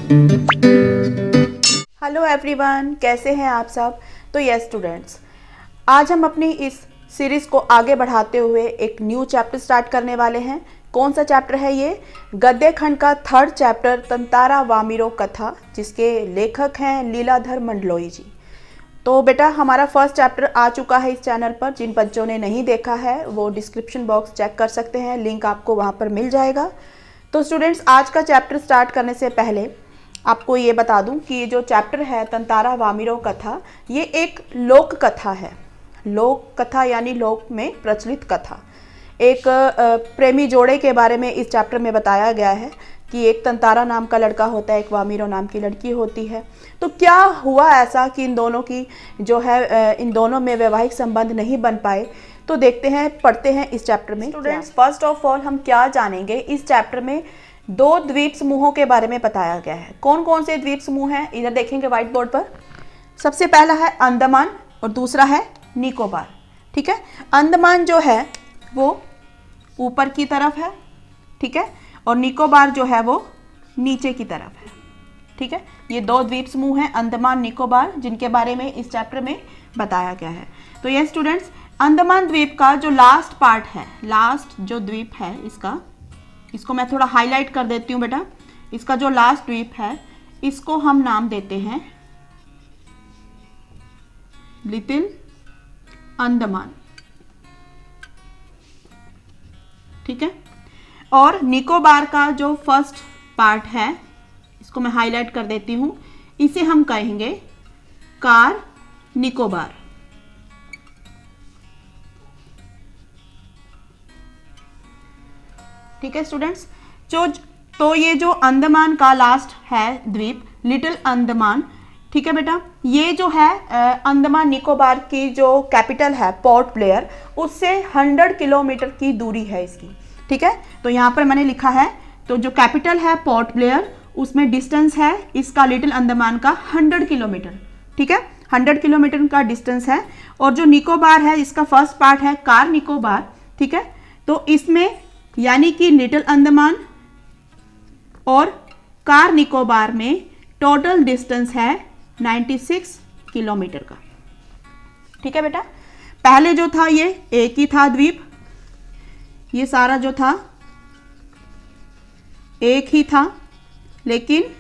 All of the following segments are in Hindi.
हेलो एवरीवन, कैसे हैं आप सब। तो यस स्टूडेंट्स, आज हम अपनी इस सीरीज़ को आगे बढ़ाते हुए एक न्यू चैप्टर स्टार्ट करने वाले हैं। कौन सा चैप्टर है ये? गद्य खंड का थर्ड चैप्टर तंतारा वामिरो कथा, जिसके लेखक हैं लीलाधर मंडलोई जी। तो बेटा हमारा फर्स्ट चैप्टर आ चुका है इस चैनल पर। जिन बच्चों ने नहीं देखा है वो डिस्क्रिप्शन बॉक्स चेक कर सकते हैं, लिंक आपको वहाँ पर मिल जाएगा। तो स्टूडेंट्स, आज का चैप्टर स्टार्ट करने से पहले आपको ये बता दूं कि ये जो चैप्टर है तंतारा वामिरो कथा, ये एक लोक कथा है। लोक कथा यानी लोक में प्रचलित कथा। एक प्रेमी जोड़े के बारे में इस चैप्टर में बताया गया है कि एक तंतारा नाम का लड़का होता है, एक वामिरो नाम की लड़की होती है। तो क्या हुआ ऐसा कि इन दोनों की जो है इन दोनों में वैवाहिक संबंध नहीं बन पाए? तो देखते हैं, पढ़ते हैं इस चैप्टर में। स्टूडेंट्स, फर्स्ट ऑफ ऑल हम क्या जानेंगे इस चैप्टर में? दो द्वीप समूहों के बारे में बताया गया है। कौन कौन से द्वीप समूह हैं? इधर देखेंगे व्हाइट बोर्ड पर। सबसे पहला है अंडमान और दूसरा है निकोबार। ठीक है, अंडमान जो है वो ऊपर की तरफ है, ठीक है, और निकोबार जो है वो नीचे की तरफ है। ठीक है, ये दो द्वीप समूह हैं अंडमान निकोबार, जिनके बारे में इस चैप्टर में बताया गया है। तो ये स्टूडेंट्स, अंडमान द्वीप का जो लास्ट पार्ट है, लास्ट जो द्वीप है इसको मैं थोड़ा हाईलाइट कर देती हूँ बेटा। इसका जो लास्ट द्वीप है इसको हम नाम देते हैं लिटिल अंडमान। ठीक है, और निकोबार का जो फर्स्ट पार्ट है इसको मैं हाईलाइट कर देती हूँ, इसे हम कहेंगे कार निकोबार। ठीक है स्टूडेंट्स, तो ये जो अंडमान का लास्ट है द्वीप लिटिल अंडमान, ठीक है बेटा, ये जो है अंडमान निकोबार की जो कैपिटल है पोर्ट ब्लेयर, उससे 100 किलोमीटर की दूरी है इसकी। ठीक है, तो यहाँ पर मैंने लिखा है, तो जो कैपिटल है पोर्ट ब्लेयर, उसमें डिस्टेंस है इसका लिटिल अंडमान का 100 किलोमीटर। ठीक है, 100 किलोमीटर का डिस्टेंस है। और जो निकोबार है इसका फर्स्ट पार्ट है कार निकोबार। ठीक है, तो इसमें यानी कि लिटिल अंडमान और कार निकोबार में टोटल डिस्टेंस है 96 किलोमीटर का। ठीक है बेटा, पहले जो था ये एक ही था द्वीप, ये सारा जो था एक ही था, लेकिन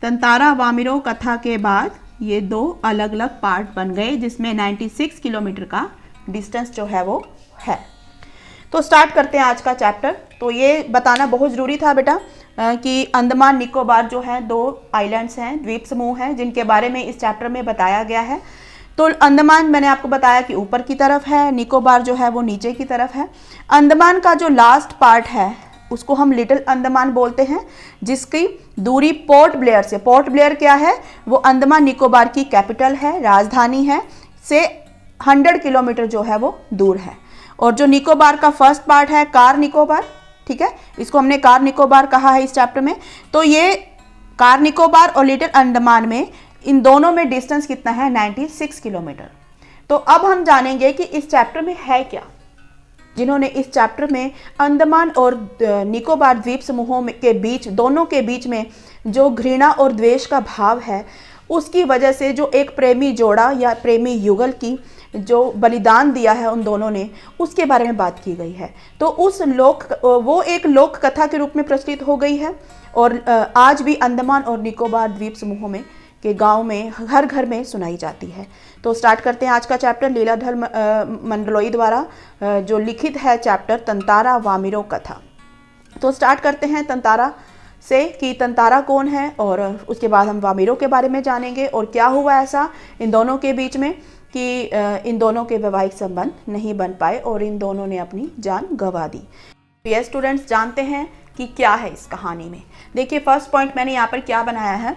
तंतारा वामिरो कथा के बाद ये दो अलग अलग पार्ट बन गए, जिसमें 96 किलोमीटर का डिस्टेंस जो है वो है। तो स्टार्ट करते हैं आज का चैप्टर। तो ये बताना बहुत ज़रूरी था बेटा कि अंडमान निकोबार जो है दो आइलैंड्स हैं, द्वीप समूह हैं, जिनके बारे में इस चैप्टर में बताया गया है। तो अंडमान मैंने आपको बताया कि ऊपर की तरफ है, निकोबार जो है वो नीचे की तरफ है। अंडमान का जो लास्ट पार्ट है उसको हम लिटिल अंडमान बोलते हैं, जिसकी दूरी पोर्ट ब्लेयर से, पोर्ट ब्लेयर क्या है? वो अंडमान निकोबार की कैपिटल है, राजधानी है, से 100 किलोमीटर जो है वो दूर है। और जो निकोबार का फर्स्ट पार्ट है कार निकोबार, ठीक है, इसको हमने कार निकोबार कहा है इस चैप्टर में। तो ये कार निकोबार और लिटिल अंडमान में, इन दोनों में डिस्टेंस कितना है? 96 किलोमीटर। तो अब हम जानेंगे कि इस चैप्टर में है क्या। जिन्होंने इस चैप्टर में अंडमान और निकोबार द्वीप समूहों के बीच, दोनों के बीच में जो घृणा और द्वेष का भाव है, उसकी वजह से जो एक प्रेमी जोड़ा या प्रेमी युगल की जो बलिदान दिया है उन दोनों ने, उसके बारे में बात की गई है। तो वो एक लोक कथा के रूप में प्रचलित हो गई है, और आज भी अंडमान और निकोबार द्वीप समूहों में के गांव में, हर घर में सुनाई जाती है। तो स्टार्ट करते हैं आज का चैप्टर लीलाधर मंडलोई द्वारा जो लिखित है चैप्टर तंतारा वामिरो कथा। तो स्टार्ट करते हैं तंतारा से कि तंतारा कौन है, और उसके बाद हम वामिरो के बारे में जानेंगे और क्या हुआ ऐसा इन दोनों के बीच में कि इन दोनों के वैवाहिक संबंध नहीं बन पाए और इन दोनों ने अपनी जान गंवा दी। तो ये स्टूडेंट्स, जानते हैं कि क्या है इस कहानी में। देखिए, फर्स्ट पॉइंट मैंने यहाँ पर क्या बनाया है।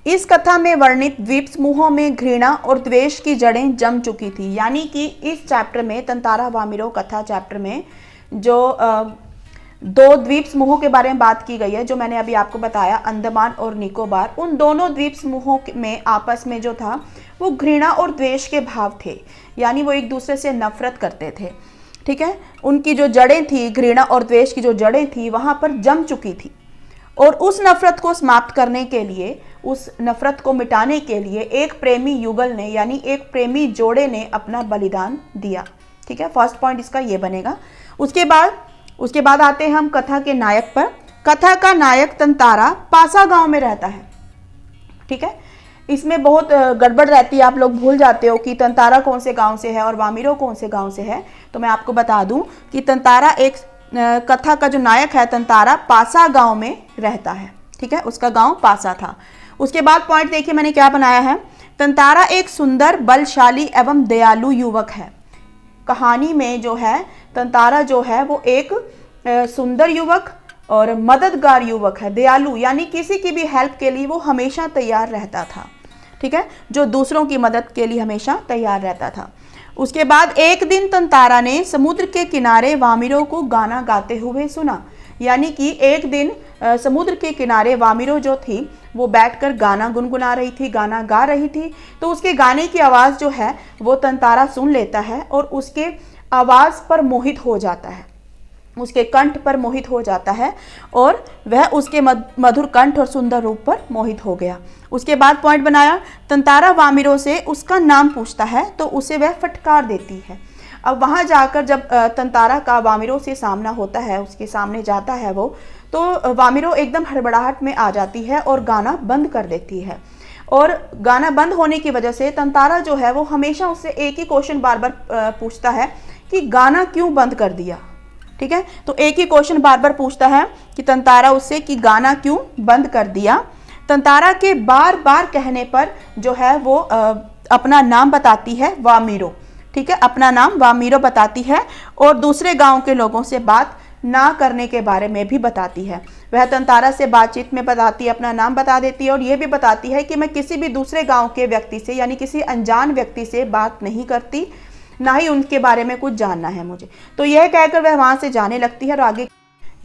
इस कथा में वर्णित द्वीप समूहों में घृणा और द्वेष की जड़ें जम चुकी थी। यानी कि इस चैप्टर में, तंतारा वामिरो कथा चैप्टर में, जो दो द्वीप समूहों के बारे में बात की गई है, जो मैंने अभी आपको बताया अंडमान और निकोबार, उन दोनों द्वीप समूहों में आपस में जो था वो घृणा और द्वेष के भाव थे। यानी वो एक दूसरे से नफरत करते थे। ठीक है, उनकी जो जड़ें थी, घृणा और द्वेष की जो जड़ें थी, वहाँ पर जम चुकी थी। और उस नफरत को समाप्त करने के लिए, उस नफरत को मिटाने के लिए एक प्रेमी युगल ने यानी एक प्रेमी जोड़े ने अपना बलिदान दिया। ठीक है, फर्स्ट पॉइंट इसका ये बनेगा। उसके बाद आते हैं हम कथा के नायक पर। कथा का नायक तंतारा पासा गांव में रहता है। ठीक है, इसमें बहुत गड़बड़ रहती है, आप लोग भूल जाते हो कि तंतारा कौन से गांव से है और वामिरो कौन से गांव से है। तो मैं आपको बता दूं कि तंतारा एक कथा का जो नायक है तंतारा पासा गांव में रहता है। ठीक है, उसका गांव पासा था। उसके बाद पॉइंट देखिए मैंने क्या बनाया है। तंतारा एक सुंदर, बलशाली एवं दयालु युवक है। कहानी में जो है तंतारा जो है वो एक सुंदर युवक और मददगार युवक है। दयालु यानी किसी की भी हेल्प के लिए वो हमेशा तैयार रहता था। ठीक है, जो दूसरों की मदद के लिए हमेशा तैयार रहता था। उसके बाद एक दिन तंतारा ने समुद्र के किनारे वामिरो को गाना गाते हुए सुना। यानी कि एक दिन समुद्र के किनारे वामिरो जो थी वो बैठकर गाना गुनगुना रही थी, गाना गा रही थी। तो उसके गाने की आवाज़ जो है वो तंतारा सुन लेता है और उसके आवाज़ पर मोहित हो जाता है, उसके कंठ पर मोहित हो जाता है और वह उसके मधुर कंठ और सुंदर रूप पर मोहित हो गया। उसके बाद पॉइंट बनाया, तंतारा वामिरो से उसका नाम पूछता है तो उसे वह फटकार देती है। अब वहाँ जाकर जब तंतारा का वामिरो से सामना होता है, उसके सामने जाता है वो, तो वामिरो एकदम हड़बड़ाहट में आ जाती है और गाना बंद कर देती है। और गाना बंद होने की वजह से तंतारा जो है वो हमेशा उससे एक ही क्वेश्चन बार बार पूछता है कि गाना क्यों बंद कर दिया। ठीक है, तो एक ही क्वेश्चन बार बार पूछता है कि तंतारा उससे कि गाना क्यों बंद कर दिया। तंतारा के बार बार कहने पर जो है वो अपना नाम बताती है वामिरो। ठीक है, अपना नाम वामिरो बताती है और दूसरे गांव के लोगों से बात ना करने के बारे में भी बताती है। वह तंतारा से बातचीत में बताती है, अपना नाम बता देती है और ये भी बताती है कि मैं किसी भी दूसरे गांव के व्यक्ति से यानी किसी अनजान व्यक्ति से बात नहीं करती, ना ही उनके बारे में कुछ जानना है मुझे। तो यह कहकर वह वहाँ से जाने लगती है और आगे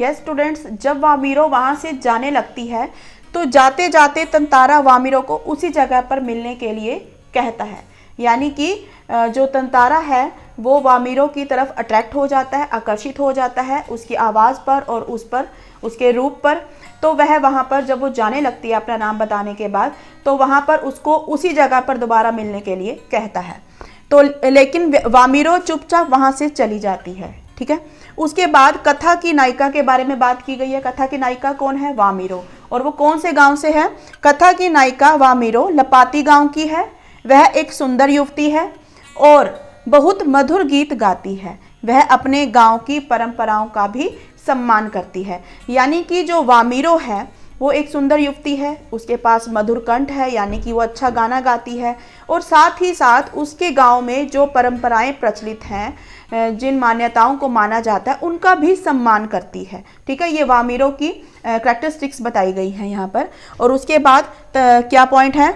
यस स्टूडेंट्स, जब वामिरो वहाँ से जाने लगती है तो जाते जाते तंतारा वामिरो को उसी जगह पर मिलने के लिए कहता है। यानी कि जो तंतारा है वो वामिरो की तरफ अट्रैक्ट हो जाता है, आकर्षित हो जाता है उसकी आवाज़ पर और उस पर, उसके रूप पर। तो वह वहाँ पर जब वो जाने लगती है अपना नाम बताने के बाद, तो वहाँ पर उसको उसी जगह पर दोबारा मिलने के लिए कहता है। तो लेकिन वामिरो चुपचाप वहाँ से चली जाती है। ठीक है, उसके बाद कथा की नायिका के बारे में बात की गई है। कथा की नायिका कौन है? वामिरो। और वो कौन से गांव से है? कथा की नायिका वामिरो लपाती गांव की है। वह एक सुंदर युवती है और बहुत मधुर गीत गाती है। वह अपने गांव की परंपराओं का भी सम्मान करती है। यानी कि जो वामिरो है वो एक सुंदर युवती है, उसके पास मधुर कंठ है यानी कि वो अच्छा गाना गाती है और साथ ही साथ उसके गांव में जो परंपराएं प्रचलित हैं, जिन मान्यताओं को माना जाता है, उनका भी सम्मान करती है। ठीक है, ये वामिरो की कैरेक्टरिस्टिक्स बताई गई हैं यहाँ पर। और उसके बाद क्या पॉइंट है?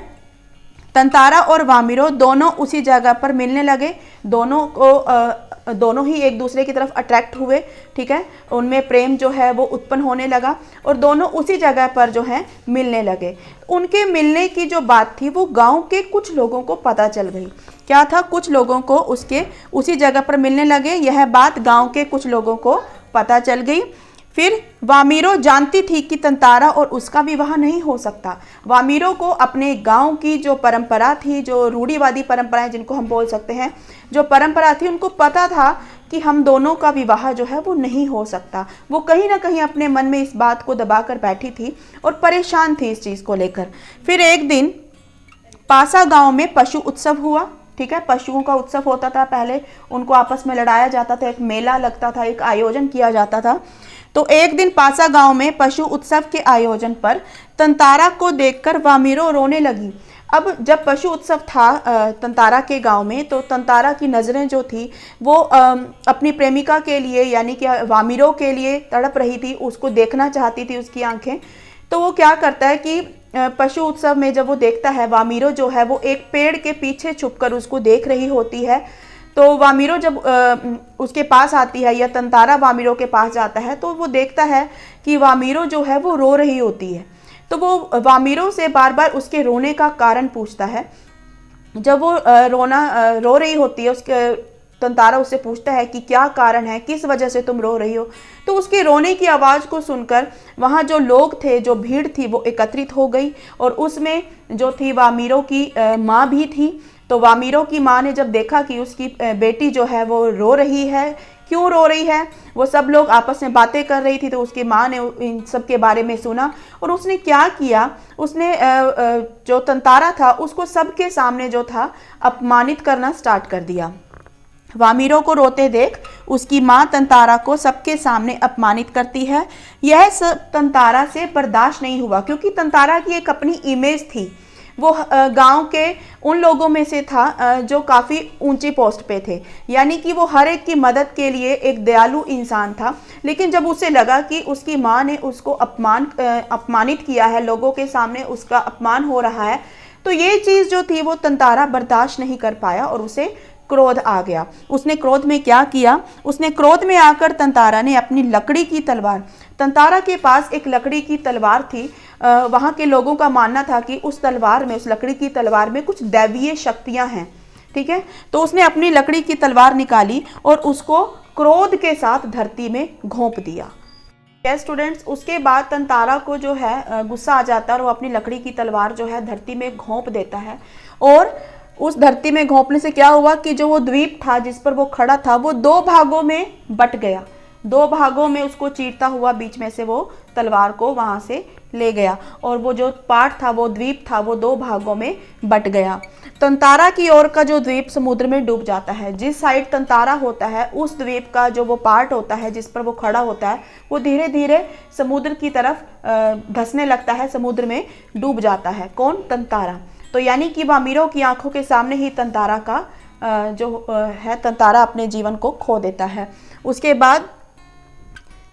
तंतारा और वामिरो दोनों उसी जगह पर मिलने लगे। दोनों ही एक दूसरे की तरफ अट्रैक्ट हुए। ठीक है, उनमें प्रेम जो है वो उत्पन्न होने लगा और दोनों उसी जगह पर जो है मिलने लगे। उनके मिलने की जो बात थी वो गांव के कुछ लोगों को पता चल गई। क्या था? कुछ लोगों को उसके उसी जगह पर मिलने लगे, यह बात गांव के कुछ लोगों को पता चल गई। फिर वामिरो जानती थी कि तंतारा और उसका विवाह नहीं हो सकता। वामिरो को अपने गांव की जो परंपरा थी, जो रूढ़िवादी परंपराएं जिनको हम बोल सकते हैं, जो परंपरा थी, उनको पता था कि हम दोनों का विवाह जो है वो नहीं हो सकता। वो कहीं ना कहीं अपने मन में इस बात को दबा कर बैठी थी और परेशान थी इस चीज़ को लेकर। फिर एक दिन पासा गांव में पशु उत्सव हुआ। ठीक है, पशुओं का उत्सव होता था पहले, उनको आपस में लड़ाया जाता था, एक मेला लगता था, एक आयोजन किया जाता था। तो एक दिन पासा गांव में पशु उत्सव के आयोजन पर तंतारा को देखकर वामिरो रोने लगी। अब जब पशु उत्सव था तंतारा के गांव में, तो तंतारा की नज़रें जो थी वो अपनी प्रेमिका के लिए यानी कि वामिरो के लिए तड़प रही थी, उसको देखना चाहती थी उसकी आंखें। तो वो क्या करता है कि पशु उत्सव में जब वो देखता है, वामिरो जो है वो एक पेड़ के पीछे छुपकर उसको देख रही होती है। तो वामिरो जब उसके पास आती है या तंतारा वामिरो के पास जाता है तो वो देखता है कि वामिरो जो है वो रो रही होती है। तो वो वामिरो से बार बार उसके रोने का कारण पूछता है। जब वो रो रही होती है, उसके तंतारा उससे पूछता है कि क्या कारण है, किस वजह से तुम रो रही हो। तो उसके रोने की आवाज़ को सुनकर वहाँ जो लोग थे, जो भीड़ थी, वो एकत्रित हो गई और उसमें जो थी वामीरो की माँ भी थी। तो वामीरो की माँ ने जब देखा कि उसकी बेटी जो है वो रो रही है, क्यों रो रही है, वो सब लोग आपस में बातें कर रही थी, तो उसकी माँ ने इन सब के बारे में सुना और उसने क्या किया, उसने जो तंतारा था उसको सबके सामने जो था अपमानित करना स्टार्ट कर दिया। वामीरो को रोते देख उसकी माँ तंतारा को सबके सामने अपमानित करती है। यह सब तंतारा से बर्दाश्त नहीं हुआ, क्योंकि तंतारा की एक अपनी इमेज थी। वो गांव के उन लोगों में से था जो काफ़ी ऊंची पोस्ट पे थे, यानी कि वो हर एक की मदद के लिए एक दयालु इंसान था। लेकिन जब उसे लगा कि उसकी माँ ने उसको अपमानित किया है, लोगों के सामने उसका अपमान हो रहा है, तो ये चीज़ जो थी वो तंतारा बर्दाश्त नहीं कर पाया और उसे क्रोध आ गया। उसने क्रोध में क्या किया, उसने क्रोध में आकर तंतारा ने अपनी लकड़ी की तलवार, तंतारा के पास एक लकड़ी की तलवार थी। वहाँ के लोगों का मानना था कि उस तलवार में, उस लकड़ी की तलवार में कुछ दैवीय शक्तियाँ हैं, ठीक है। तो उसने अपनी लकड़ी की तलवार निकाली और उसको क्रोध के साथ धरती में घोंप दिया। स्टूडेंट्स, उसके बाद तंतारा को जो है गुस्सा आ जाता है और वो अपनी लकड़ी की तलवार जो है धरती में घोंप देता है। और उस धरती में घोंपने से क्या हुआ कि जो वो द्वीप था जिस पर वो खड़ा था वो दो भागों में बट गया। दो भागों में उसको चीरता हुआ बीच में से वो तलवार को वहां से ले गया और वो जो पार्ट था, वो द्वीप था, वो दो भागों में बट गया। तंतारा की ओर का जो द्वीप समुद्र में डूब जाता है। जिस साइड तंतारा होता है उस द्वीप का जो वो पार्ट होता है जिस पर वो खड़ा होता है वो धीरे धीरे समुद्र की तरफ धंसने लगता है, समुद्र में डूब जाता है। कौन? तंतारा। तो यानी कि वामीरो की आंखों के सामने ही तंतारा का तंतारा अपने जीवन को खो देता है। उसके बाद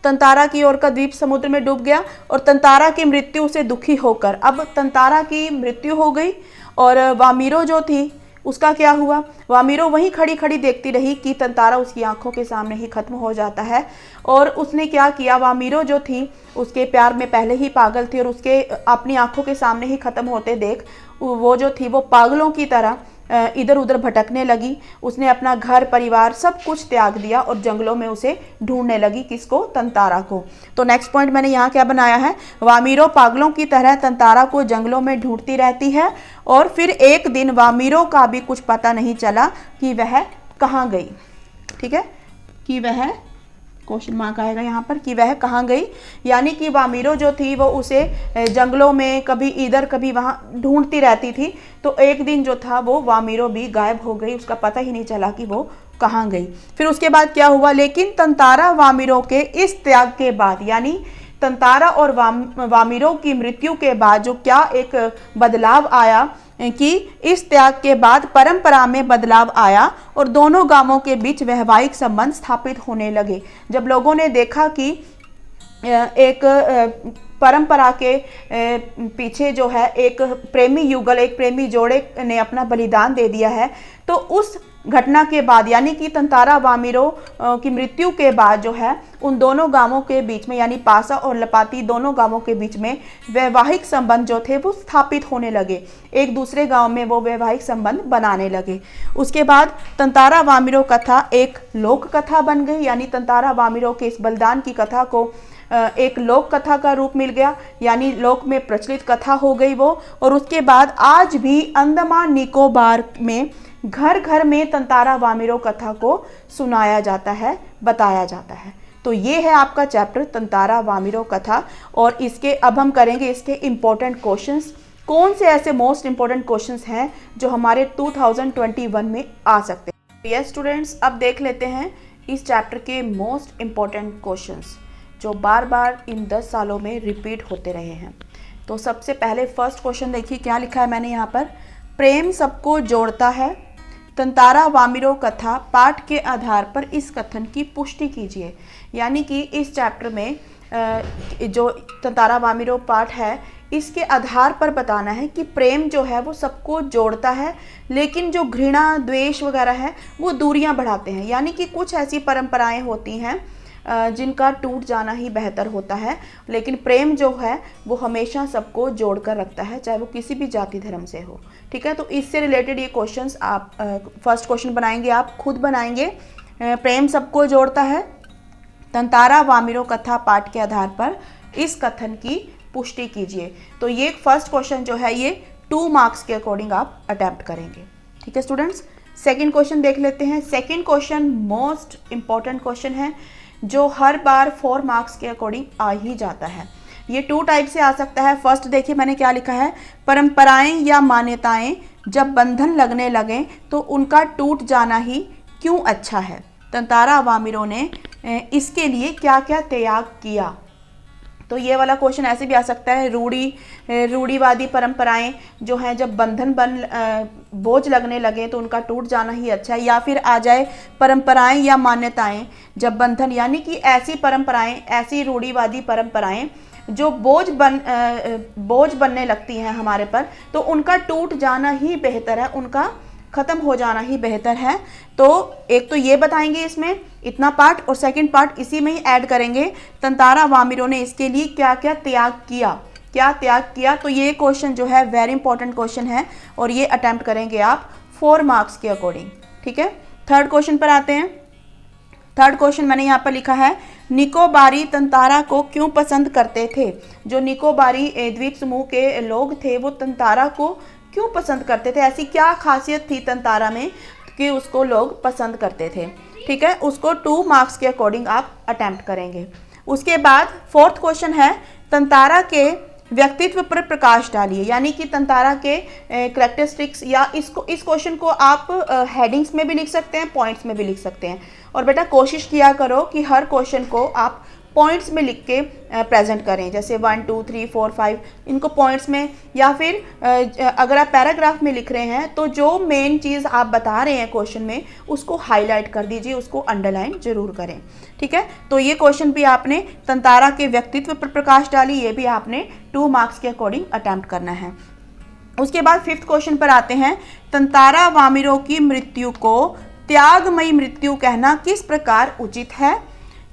तंतारा की ओर का द्वीप समुद्र में डूब गया और तंतारा की मृत्यु से दुखी होकर, अब तंतारा की मृत्यु हो गई और वामीरो जो थी उसका क्या हुआ। वामीरो वहीं खड़ी खड़ी देखती रही कि तंतारा उसकी आंखों के सामने ही खत्म हो जाता है। और उसने क्या किया, वामीरो जो थी उसके प्यार में पहले ही पागल थी और उसके अपनी आंखों के सामने ही खत्म होते देख वो जो थी वो पागलों की तरह इधर उधर भटकने लगी। उसने अपना घर परिवार सब कुछ त्याग दिया और जंगलों में उसे ढूंढने लगी। किसको? तंतारा को। तो नेक्स्ट पॉइंट मैंने यहाँ क्या बनाया है, वामीरो पागलों की तरह तंतारा को जंगलों में ढूंढती रहती है और फिर एक दिन वामीरो का भी कुछ पता नहीं चला कि वह कहाँ गई। ठीक है, कि वह, क्वेश्चन मार्क आएगा यहाँ पर, कि वह कहाँ गई। यानी कि वामीरो जो थी वो उसे जंगलों में कभी इधर कभी वहाँ ढूंढती रहती थी। तो एक दिन जो था वो वामीरो भी गायब हो गई, उसका पता ही नहीं चला कि वो कहाँ गई। फिर उसके बाद क्या हुआ, लेकिन तंतारा वामीरो के इस त्याग के बाद, यानी तंतारा और वामीरो की मृत्यु के बाद जो क्या एक बदलाव आया कि इस त्याग के बाद परंपरा में बदलाव आया और दोनों गांवों के बीच वैवाहिक संबंध स्थापित होने लगे। जब लोगों ने देखा कि एक परंपरा के पीछे जो है एक प्रेमी युगल, एक प्रेमी जोड़े ने अपना बलिदान दे दिया है, तो उस घटना के बाद, यानी कि तंतारा वामीरो की मृत्यु के बाद जो है उन दोनों गांवों के बीच में, यानी पासा और लपाती दोनों गांवों के बीच में वैवाहिक संबंध जो थे वो स्थापित होने लगे। एक दूसरे गांव में वो वैवाहिक संबंध बनाने लगे। उसके बाद तंतारा वामीरो कथा एक लोक कथा बन गई, यानी तंतारा वामीरो के इस बलिदान की कथा को एक लोक कथा का रूप मिल गया, यानी लोक में प्रचलित कथा हो गई वो। और उसके बाद आज भी अंडमान निकोबार में घर घर में तंतारा वामीरो कथा को सुनाया जाता है, बताया जाता है। तो ये है आपका चैप्टर तंतारा वामीरो कथा। और इसके अब हम करेंगे इसके इम्पोर्टेंट क्वेश्चंस। कौन से ऐसे मोस्ट इम्पोर्टेंट क्वेश्चंस हैं जो हमारे 2021 में आ सकते हैं। यस स्टूडेंट्स, अब देख लेते हैं इस चैप्टर के मोस्ट इम्पोर्टेंट क्वेश्चंस जो बार बार इन 10 सालों में रिपीट होते रहे हैं। तो सबसे पहले फर्स्ट क्वेश्चन देखिए क्या लिखा है मैंने यहाँ पर, प्रेम सबको जोड़ता है। तंतारा वामीरो कथा पाठ के आधार पर इस कथन की पुष्टि कीजिए। यानी कि इस चैप्टर में जो तंतारा वामीरो पाठ है इसके आधार पर बताना है कि प्रेम जो है वो सबको जोड़ता है, लेकिन जो घृणा द्वेष वगैरह है वो दूरियां बढ़ाते हैं। यानी कि कुछ ऐसी परंपराएं होती हैं जिनका टूट जाना ही बेहतर होता है, लेकिन प्रेम जो है वो हमेशा सबको जोड़ कर रखता है, चाहे वो किसी भी जाति धर्म से हो। ठीक है, तो इससे रिलेटेड ये क्वेश्चंस आप फर्स्ट क्वेश्चन बनाएंगे, आप खुद बनाएंगे। प्रेम सबको जोड़ता है, तंतारा वामिरो कथा पाठ के आधार पर इस कथन की पुष्टि कीजिए। तो ये फर्स्ट क्वेश्चन जो है ये 2 मार्क्स के अकॉर्डिंग आप अटेम्प्ट करेंगे। ठीक है स्टूडेंट्स, सेकंड क्वेश्चन देख लेते हैं। Second question most important question है जो हर बार 4 मार्क्स के अकॉर्डिंग आ ही जाता है। ये 2 टाइप से आ सकता है। फर्स्ट देखिए मैंने क्या लिखा है, परंपराएं या मान्यताएं जब बंधन लगने लगे तो उनका टूट जाना ही क्यों अच्छा है। तंतारा वामिरो ने इसके लिए क्या क्या त्याग किया। तो ये वाला क्वेश्चन ऐसे भी आ सकता है, रूढ़िवादी परंपराएं जो हैं जब बंधन बोझ लगने लगे तो उनका टूट जाना ही अच्छा है। या फिर आ जाए परंपराएं या मान्यताएं जब बंधन, यानी कि ऐसी परंपराएं, ऐसी रूढ़िवादी परंपराएं जो बोझ बनने लगती हैं हमारे पर, तो उनका टूट जाना ही बेहतर है, उनका खत्म हो जाना ही बेहतर है। तो एक तो ये बताएंगे इसमें इतना पार्ट, और सेकंड पार्ट इसी में ही ऐड करेंगे, तंतारा वामिरो ने इसके लिए क्या क्या त्याग किया, क्या त्याग किया। तो ये क्वेश्चन जो है वेरी इंपॉर्टेंट क्वेश्चन है और ये अटेम्प्ट करेंगे आप 4 मार्क्स के अकॉर्डिंग। ठीक है, थर्ड क्वेश्चन पर आते हैं। थर्ड क्वेश्चन मैंने यहाँ पर लिखा है, निकोबारी तंतारा को क्यों पसंद करते थे। जो निकोबारी द्वीप समूह के लोग थे वो तंतारा को क्यों पसंद करते थे, ऐसी क्या खासियत थी तंतारा में कि उसको लोग पसंद करते थे। ठीक है, उसको 2 मार्क्स के अकॉर्डिंग आप अटेम्प्ट करेंगे। उसके बाद फोर्थ क्वेश्चन है, तंतारा के व्यक्तित्व पर प्रकाश डालिए, यानी कि तंतारा के कैरेक्टरिस्टिक्स, या इस क्वेश्चन को आप हेडिंग्स में भी लिख सकते हैं, पॉइंट्स में भी लिख सकते हैं। और बेटा कोशिश किया करो कि हर क्वेश्चन को आप पॉइंट्स में लिख के प्रेजेंट करें, जैसे 1 2 3 4 5 इनको पॉइंट्स में, या फिर अगर आप पैराग्राफ में लिख रहे हैं तो जो मेन चीज़ आप बता रहे हैं क्वेश्चन में उसको हाईलाइट कर दीजिए, उसको अंडरलाइन जरूर करें। ठीक है, तो ये क्वेश्चन भी आपने तंतारा के व्यक्तित्व पर प्रकाश डाली, ये भी आपने 2 मार्क्स के अकॉर्डिंग अटेम्प्ट करना है। उसके बाद फिफ्थ क्वेश्चन पर आते हैं, तंतारा वामिरो की मृत्यु को त्यागमयी मृत्यु कहना किस प्रकार उचित है,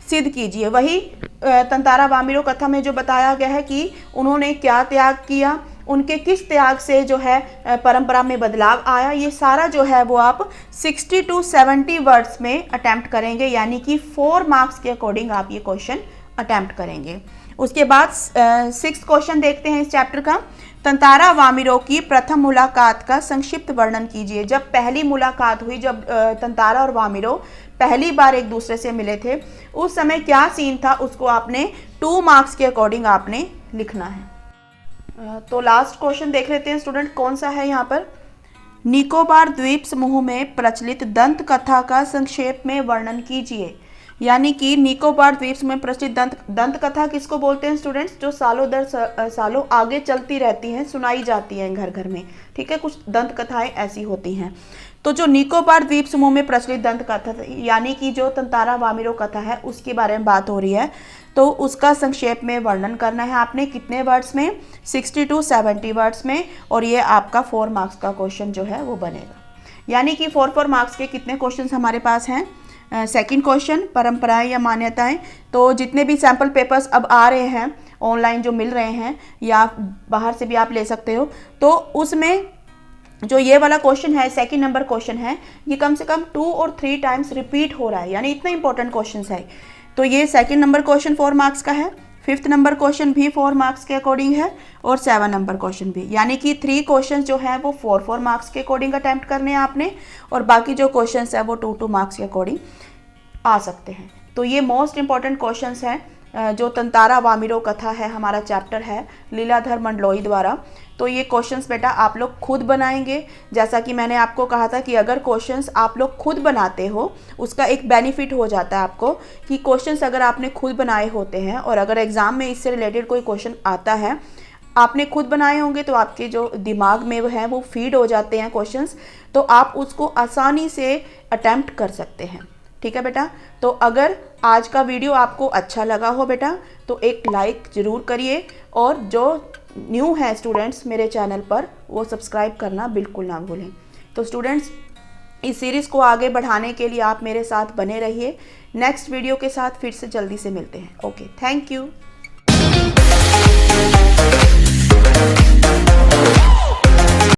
सिद्ध कीजिए। वही तंतारा वामिरो कथा में जो बताया गया है कि उन्होंने क्या त्याग किया, उनके किस त्याग से जो है परंपरा में बदलाव आया, ये सारा जो है वो आप 60 to 70 वर्ड्स में अटेम्प्ट करेंगे, यानी कि 4 मार्क्स के अकॉर्डिंग आप ये क्वेश्चन अटेम्प्ट करेंगे। उसके बाद 6th क्वेश्चन देखते हैं इस चैप्टर का, तंतारा वामिरो की प्रथम मुलाकात का संक्षिप्त वर्णन कीजिए। जब पहली मुलाकात हुई, जब तंतारा और वामिरो पहली बार एक दूसरे से मिले थे, उस समय क्या सीन था, उसको आपने 2 मार्क्स के अकॉर्डिंग आपने लिखना है। तो लास्ट क्वेश्चन देख लेते हैं स्टूडेंट, कौन सा है यहाँ पर, निकोबार द्वीप समूह में प्रचलित दंत कथा का संक्षेप में वर्णन कीजिए। यानी कि निकोबार द्वीप समूह में प्रचलित दंत कथा किसको बोलते हैं स्टूडेंट्स, जो सालों दर सालों आगे चलती रहती हैं, सुनाई जाती हैं घर घर में। ठीक है, कुछ दंत कथाएं ऐसी होती हैं। तो जो निकोबार द्वीप समूह में प्रचलित दंत कथा, यानी कि जो तंतारा वामिरो कथा है उसके बारे में बात हो रही है, तो उसका संक्षेप में वर्णन करना है आपने। कितने वर्ड्स में, 60 to 70 वर्ड्स में, और ये आपका 4 मार्क्स का क्वेश्चन जो है वो बनेगा। यानी कि 4 मार्क्स के कितने क्वेश्चन हमारे पास हैं। सेकंड क्वेश्चन, परंपराएं या मान्यताएं, तो जितने भी सैम्पल पेपर्स अब आ रहे हैं ऑनलाइन जो मिल रहे हैं, या बाहर से भी आप ले सकते हो, तो उसमें जो ये वाला क्वेश्चन है, सेकंड नंबर क्वेश्चन है, ये कम से कम 2 और 3 टाइम्स रिपीट हो रहा है, यानी इतना इंपॉर्टेंट क्वेश्चन है। तो ये सेकंड नंबर क्वेश्चन 4 मार्क्स का है, 5th नंबर क्वेश्चन भी 4 मार्क्स के अकॉर्डिंग है, और 7 नंबर क्वेश्चन भी, यानी कि 3 क्वेश्चन जो है वो 4 मार्क्स के अकॉर्डिंग अटेम्प्ट करने हैं आपने, और बाकी जो क्वेश्चन है वो 2 मार्क्स के अकॉर्डिंग आ सकते हैं। तो ये मोस्ट इंपॉर्टेंट क्वेश्चन हैं जो तंतारा वामिरो कथा है, हमारा चैप्टर है लीलाधर मंडलोई द्वारा। तो ये क्वेश्चंस बेटा आप लोग खुद बनाएंगे। जैसा कि मैंने आपको कहा था कि अगर क्वेश्चंस आप लोग खुद बनाते हो, उसका एक बेनिफिट हो जाता है आपको कि क्वेश्चंस अगर आपने खुद बनाए होते हैं, और अगर एग्ज़ाम में इससे रिलेटेड कोई क्वेश्चन आता है, आपने खुद बनाए होंगे, तो आपके जो दिमाग में वो है वो फीड हो जाते हैं क्वेश्चंस, तो आप उसको आसानी से अटैम्प्ट कर सकते हैं। ठीक है बेटा, तो अगर आज का वीडियो आपको अच्छा लगा हो बेटा, तो एक लाइक ज़रूर करिए, और जो न्यू है स्टूडेंट्स मेरे चैनल पर, वो सब्सक्राइब करना बिल्कुल ना भूलें। तो स्टूडेंट्स इस सीरीज़ को आगे बढ़ाने के लिए आप मेरे साथ बने रहिए। नेक्स्ट वीडियो के साथ फिर से जल्दी से मिलते हैं। Okay, thank you.